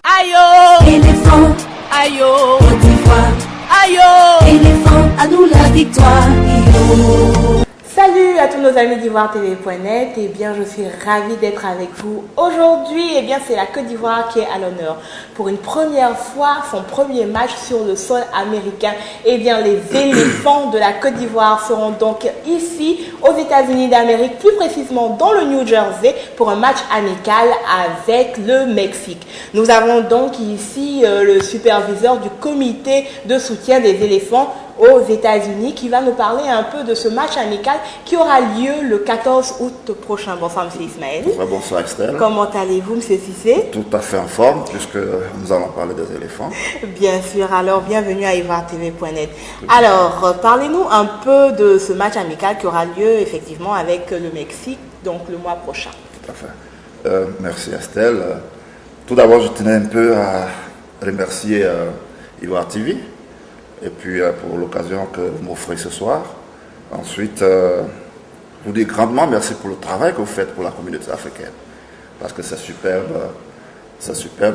Ayo, éléphant, ayo, Côte d'Ivoire, ayo, éléphant, à nous la victoire, yo. Salut à tous nos amis d'Ivoire TV.net, et bien je suis ravie d'être avec vous aujourd'hui. Et bien c'est la Côte d'Ivoire qui est à l'honneur pour une première fois, son premier match sur le sol américain. Et bien les éléphants de la Côte d'Ivoire seront donc ici aux États-Unis d'Amérique, plus précisément dans le New Jersey, pour un match amical avec le Mexique. Nous avons donc ici le superviseur du comité de soutien des éléphants aux États-Unis qui va nous parler un peu de ce match amical qui aura lieu le 14 août prochain. Bonsoir M. Ismaël. Bonsoir Estelle. Comment allez-vous M. Cissé? Tout à fait en forme puisque nous allons parler des éléphants. Bien sûr, alors bienvenue à Ivoire TV.net. Alors, parlez-nous un peu de ce match amical qui aura lieu effectivement avec le Mexique, donc le mois prochain. Tout à fait. Merci Estelle. Tout d'abord, je tenais un peu à remercier Ivoire TV. Et puis pour l'occasion que vous m'offrez ce soir. Ensuite, je vous dis grandement merci pour le travail que vous faites pour la communauté africaine. Parce que c'est superbe,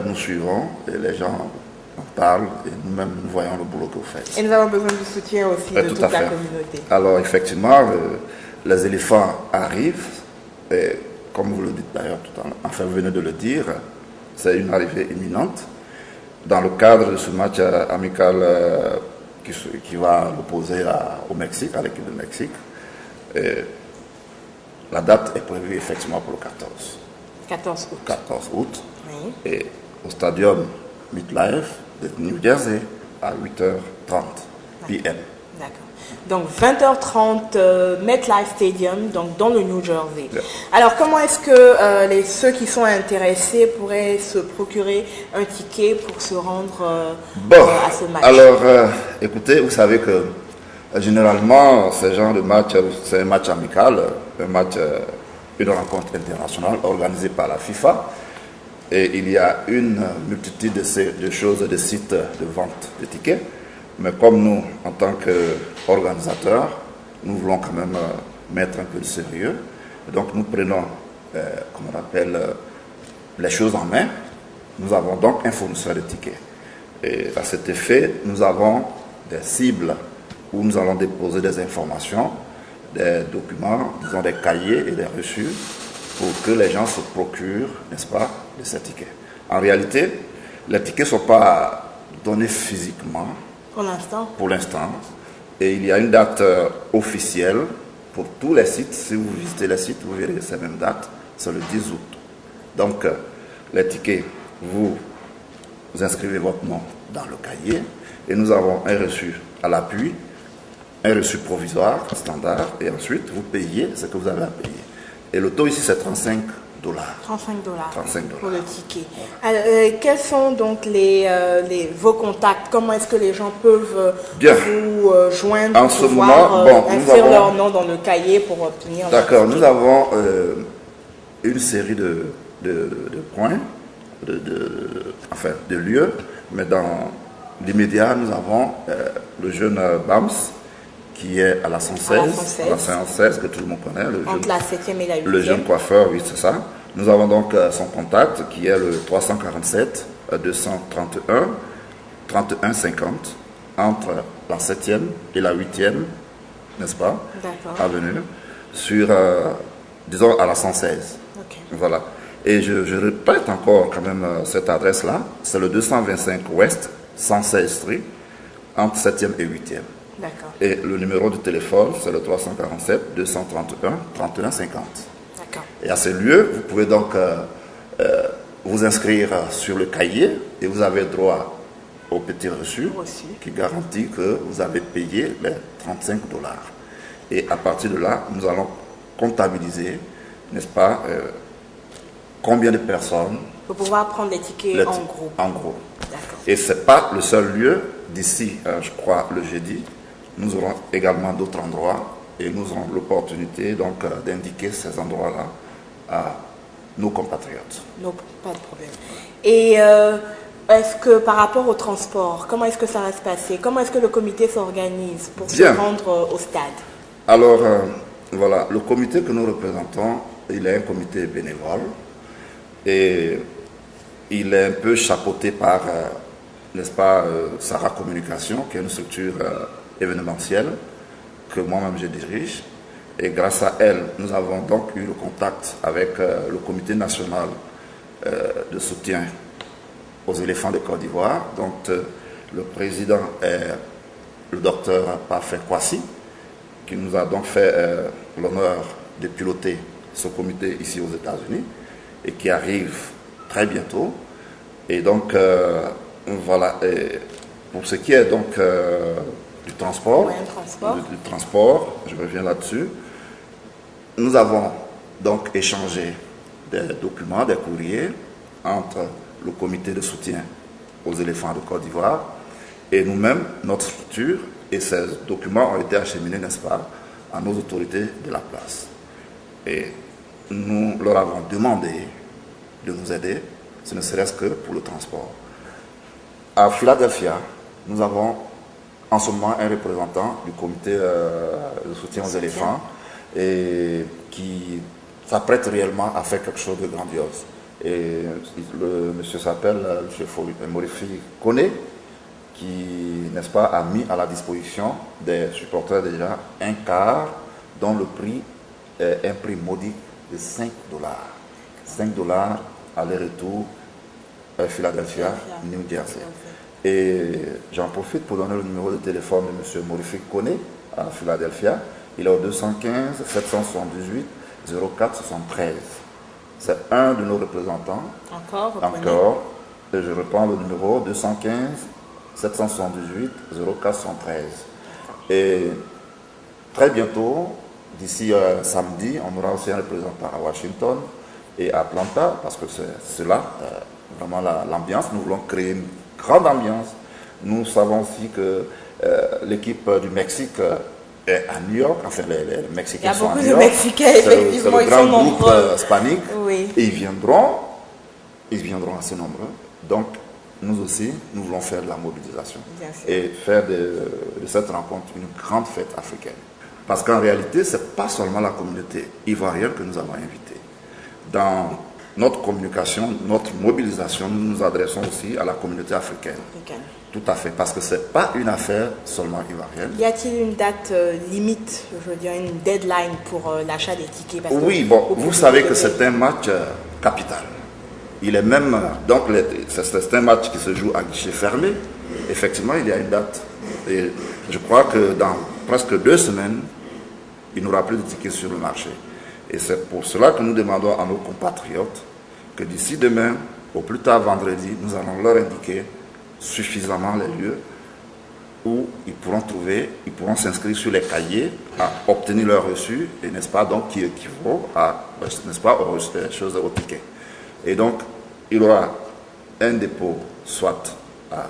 nous suivons et les gens en parlent et nous-mêmes nous voyons le boulot que vous faites. Et nous avons besoin du soutien aussi de toute la communauté. Alors effectivement, les éléphants arrivent et comme vous le dites d'ailleurs tout à l'heure, enfin vous venez de le dire, c'est une arrivée imminente. Dans le cadre de ce match amical qui va l'opposer au Mexique, à l'équipe du Mexique, la date est prévue effectivement pour le 14. 14 août. 14 août. Oui. Et au stadium MetLife de New Jersey à 8h30 p.m. D'accord. Donc 20h30 MetLife Stadium, donc dans le New Jersey. Yeah. Alors comment est-ce que ceux qui sont intéressés pourraient se procurer un ticket pour se rendre à ce match? Alors écoutez, vous savez que généralement ce genre de match, c'est un match amical, une rencontre internationale organisée par la FIFA. Et il y a une multitude de choses, de sites de vente de tickets. Mais comme nous, en tant qu'organisateurs, nous voulons quand même mettre un peu de sérieux. Et donc nous prenons, comme on appelle, les choses en main. Nous avons donc un fournisseur de tickets. Et à cet effet, nous avons des cibles où nous allons déposer des informations, des documents, disons des cahiers et des reçus pour que les gens se procurent, n'est-ce pas, de ces tickets. En réalité, les tickets ne sont pas donnés physiquement. Pour l'instant. Et il y a une date officielle pour tous les sites. Si vous visitez les sites, vous verrez ces mêmes dates. C'est le 10 août. Donc, les tickets, vous inscrivez votre nom dans le cahier. Et nous avons un reçu à l'appui, un reçu provisoire, standard. Et ensuite, vous payez ce que vous avez à payer. Et le taux ici, c'est 35 $. 35 $ pour le ticket. Alors, quels sont donc vos contacts? Comment est-ce que les gens peuvent vous joindre en ce moment, inscrire leur nom dans le cahier pour obtenir? D'accord, nous avons une série de points, de lieux, mais dans l'immédiat, nous avons le jeune Bams qui est à la 116, que tout le monde connaît. Entre la 7e et la 8e. Le jeune coiffeur, oui, c'est ça. Nous avons donc son contact qui est le 347 231 31 50 entre la 7e et la 8e, n'est-ce pas? D'accord. Avenue, sur, disons, à la 116. Okay. Voilà. Et je répète encore quand même cette adresse-là. C'est le 225 Ouest, 116 Street, entre 7e et 8e. D'accord. Et le numéro de téléphone, c'est le 347 231 31 50. D'accord. Et à ce lieu, vous pouvez donc vous inscrire sur le cahier et vous avez droit au petit reçu qui garantit que vous avez payé les 35 $. Et à partir de là, nous allons comptabiliser, n'est-ce pas, combien de personnes... Pour pouvoir prendre les tickets en groupe. En groupe. Et ce n'est pas le seul lieu. D'ici, je crois, le jeudi, nous aurons également d'autres endroits et nous aurons l'opportunité donc d'indiquer ces endroits-là à nos compatriotes. Non, pas de problème. Et est-ce que par rapport au transport, comment est-ce que ça va se passer? Comment est-ce que le comité s'organise pour se rendre au stade? Alors, voilà, le comité que nous représentons il est un comité bénévole et il est un peu chapeauté par, n'est-ce pas, Sarah Communication, qui est une structure événementielle que moi-même je dirige. Et grâce à elle, nous avons donc eu le contact avec le comité national de soutien aux éléphants de Côte d'Ivoire. Donc, le président est le docteur Parfait Kwasi, qui nous a donc fait l'honneur de piloter ce comité ici aux États-Unis et qui arrive très bientôt. Et donc, voilà. Et pour ce qui est donc du transport, du transport, je reviens là-dessus. Nous avons donc échangé des documents, des courriers entre le comité de soutien aux éléphants de Côte d'Ivoire et nous-mêmes, notre structure, et ces documents ont été acheminés, n'est-ce pas, à nos autorités de la place. Et nous leur avons demandé de nous aider, ce ne serait-ce que pour le transport. À Philadelphia, nous avons en ce moment un représentant du comité de soutien aux éléphants et qui s'apprête réellement à faire quelque chose de grandiose. Et le monsieur s'appelle M. Morifi Kone, qui, n'est-ce pas, a mis à la disposition des supporters déjà un car dont le prix est un prix modique de 5 $. 5 $ aller-retour Philadelphia, New Jersey. Et j'en profite pour donner le numéro de téléphone de M. Morifi Kone à Philadelphia. Il est au 215 778 04 73. C'est un de nos représentants. Encore. Et je reprends le numéro 215 778 04 73. Et très bientôt, d'ici samedi, on aura aussi un représentant à Washington et à Atlanta, parce que c'est là vraiment l'ambiance. Nous voulons créer une grande ambiance. Nous savons aussi que l'équipe du Mexique est à New York. Enfin, les Mexicains sont à New York. Il y a beaucoup de Mexicains, effectivement, ils sont nombreux. C'est le grand groupe hispanique. Oui. Et ils viendront assez nombreux. Donc, nous aussi, nous voulons faire de la mobilisation et faire de cette rencontre une grande fête africaine. Parce qu'en réalité, ce n'est pas seulement la communauté ivoirienne que nous avons invitée. Dans notre communication, notre mobilisation, nous nous adressons aussi à la communauté africaine. Tout à fait, parce que ce n'est pas une affaire seulement ivoirienne. Y a-t-il une date limite, je veux dire une deadline pour l'achat des tickets? Oui, bon, vous savez que c'est un match capital. Il est même, donc c'est un match qui se joue à guichet fermé. Effectivement, il y a une date. Et je crois que dans presque 2 semaines, il n'y aura plus de tickets sur le marché. Et c'est pour cela que nous demandons à nos compatriotes que d'ici demain, au plus tard vendredi, nous allons leur indiquer suffisamment les lieux où ils pourront s'inscrire sur les cahiers, à obtenir leur reçu, et n'est-ce pas, donc qui équivaut à, n'est-ce pas, aux choses au ticket. Et donc, il y aura un dépôt, soit à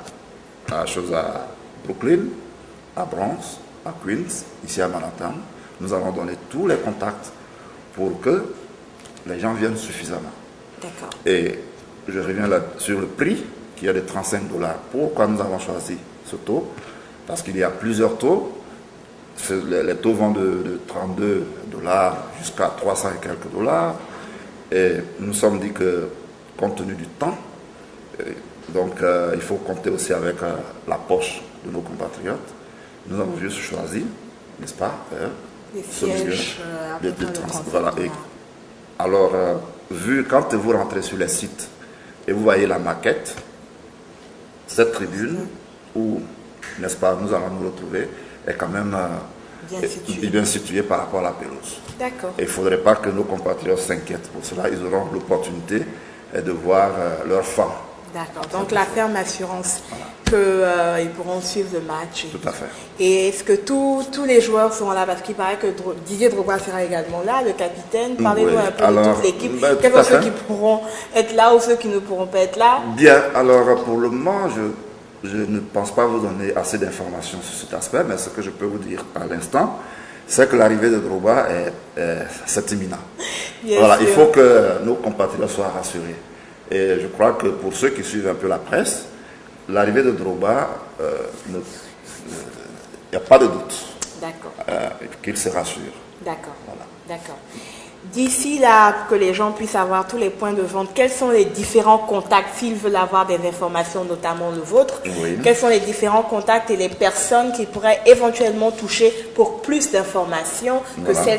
Brooklyn, à Bronx, à Queens, ici à Manhattan. Nous allons donner tous les contacts pour que les gens viennent suffisamment. D'accord. Et je reviens là sur le prix, qui est de 35 $. Pourquoi nous avons choisi ce taux? Parce qu'il y a plusieurs taux. Les taux vont de 32 $ jusqu'à 300 et quelques $. Et nous nous sommes dit que, compte tenu du temps, donc il faut compter aussi avec la poche de nos compatriotes. Nous avons juste choisi, n'est-ce pas, les sièges de voilà. Et alors, quand vous rentrez sur les sites et vous voyez la maquette, cette tribune où, n'est-ce pas, nous allons nous retrouver, est quand même bien située par rapport à la pelouse. D'accord. Il ne faudrait pas que nos compatriotes s'inquiètent. Pour cela, ils auront l'opportunité de voir leurs fans. D'accord. Donc la ferme assurance qu'ils pourront suivre le match. Tout à fait. Et est-ce que tous les joueurs seront là? Parce qu'il paraît que Didier Drogba sera également là, le capitaine. Parlez-nous un peu de toute l'équipe. Quels sont ceux qui pourront être là ou ceux qui ne pourront pas être là? Bien. Alors pour le moment, je ne pense pas vous donner assez d'informations sur cet aspect, mais ce que je peux vous dire à l'instant, c'est que l'arrivée de Drogba c'est imminent. Voilà, il faut que nos compatriotes soient rassurés. Et je crois que pour ceux qui suivent un peu la presse, l'arrivée de Drogba, il n'y a pas de doute. D'accord. Qu'il se rassure. D'accord. Voilà. D'accord. D'ici là, que les gens puissent avoir tous les points de vente, quels sont les différents contacts s'ils veulent avoir des informations, notamment le vôtre? Oui. Quels sont les différents contacts et les personnes qui pourraient éventuellement toucher pour plus d'informations que Voilà.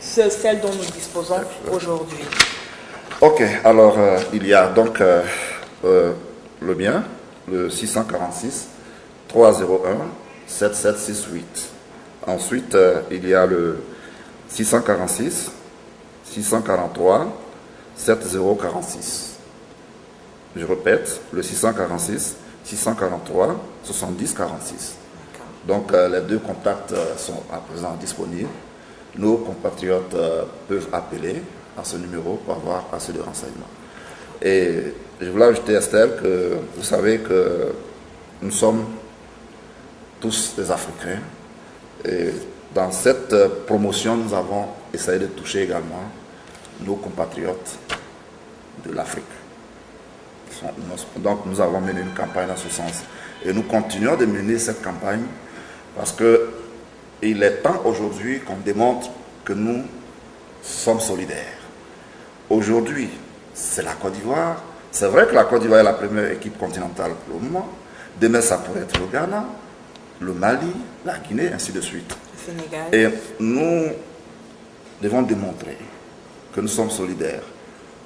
celles dont nous disposons aujourd'hui? Ok, alors il y a donc le bien, le 646 301 7768. Ensuite, il y a le 646 643 7046. Je répète, le 646 643 70 46. Donc les deux contacts sont à présent disponibles. Nos compatriotes peuvent appeler à ce numéro pour avoir assez de renseignements. Et je voulais ajouter, Estelle, que vous savez que nous sommes tous des Africains. Et dans cette promotion, nous avons essayé de toucher également nos compatriotes de l'Afrique. Donc nous avons mené une campagne dans ce sens. Et nous continuons de mener cette campagne parce qu'il est temps aujourd'hui qu'on démontre que nous sommes solidaires. Aujourd'hui, c'est la Côte d'Ivoire. C'est vrai que la Côte d'Ivoire est la première équipe continentale pour le moment. Demain, ça pourrait être le Ghana, le Mali, la Guinée, ainsi de suite. Sénégal. Et nous devons démontrer que nous sommes solidaires.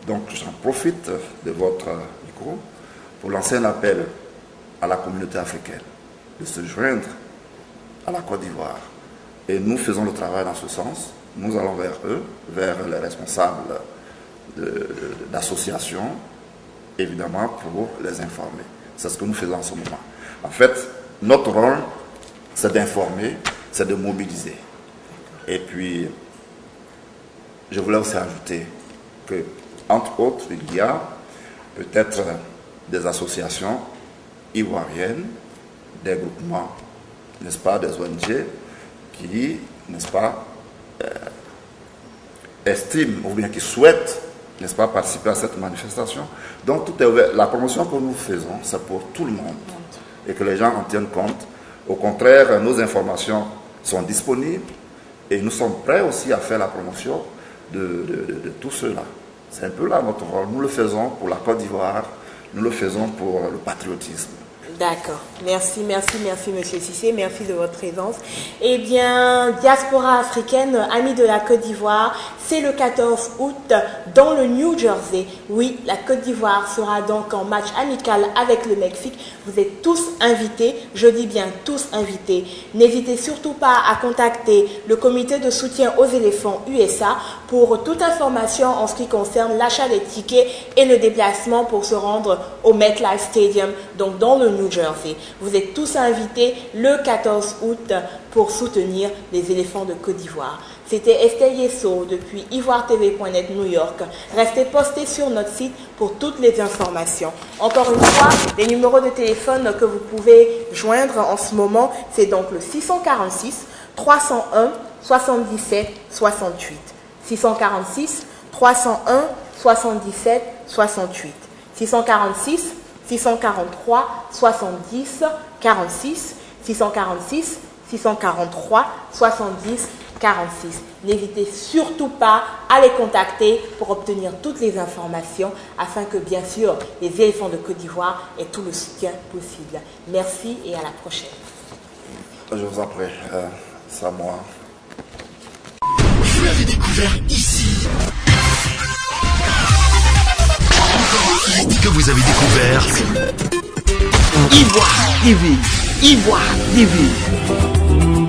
Donc j'en profite de votre micro pour lancer un appel à la communauté africaine de se joindre à la Côte d'Ivoire. Et nous faisons le travail dans ce sens. Nous allons vers eux, vers les responsables d'associations, évidemment pour les informer. C'est ce que nous faisons en ce moment. En fait, notre rôle, c'est d'informer, c'est de mobiliser. Et puis, je voulais aussi ajouter que, entre autres, il y a peut-être des associations ivoiriennes, des groupements, n'est-ce pas, des ONG qui, n'est-ce pas, estiment ou bien qui souhaitent, n'est-ce pas, participer à cette manifestation. Donc, tout est ouvert. La promotion que nous faisons, c'est pour tout le monde et que les gens en tiennent compte. Au contraire, nos informations sont disponibles et nous sommes prêts aussi à faire la promotion de tout cela. C'est un peu là notre rôle. Nous le faisons pour la Côte d'Ivoire, nous le faisons pour le patriotisme. D'accord. Merci, Monsieur Cissé. Merci de votre présence. Eh bien, diaspora africaine, amis de la Côte d'Ivoire, c'est le 14 août dans le New Jersey. Oui, la Côte d'Ivoire sera donc en match amical avec le Mexique. Vous êtes tous invités, je dis bien tous invités. N'hésitez surtout pas à contacter le comité de soutien aux éléphants USA pour toute information en ce qui concerne l'achat des tickets et le déplacement pour se rendre au MetLife Stadium, donc dans le New Jersey. Vous êtes tous invités le 14 août pour soutenir les éléphants de Côte d'Ivoire. C'était Estelle Yesso depuis ivoiretv.net New York. Restez postés sur notre site pour toutes les informations. Encore une fois, les numéros de téléphone que vous pouvez joindre en ce moment, c'est donc le 646 301 77 68. 646 301 77 68. 646 643 70 46. 646 643 70 46. N'hésitez surtout pas à les contacter pour obtenir toutes les informations afin que, bien sûr, les éléphants de Côte d'Ivoire aient tout le soutien possible. Merci et à la prochaine. Je vous en prie, c'est à moi. Vous l'avez découvert ici. Encore un hit que vous avez découvert. Ivoire TV. Ivoire TV.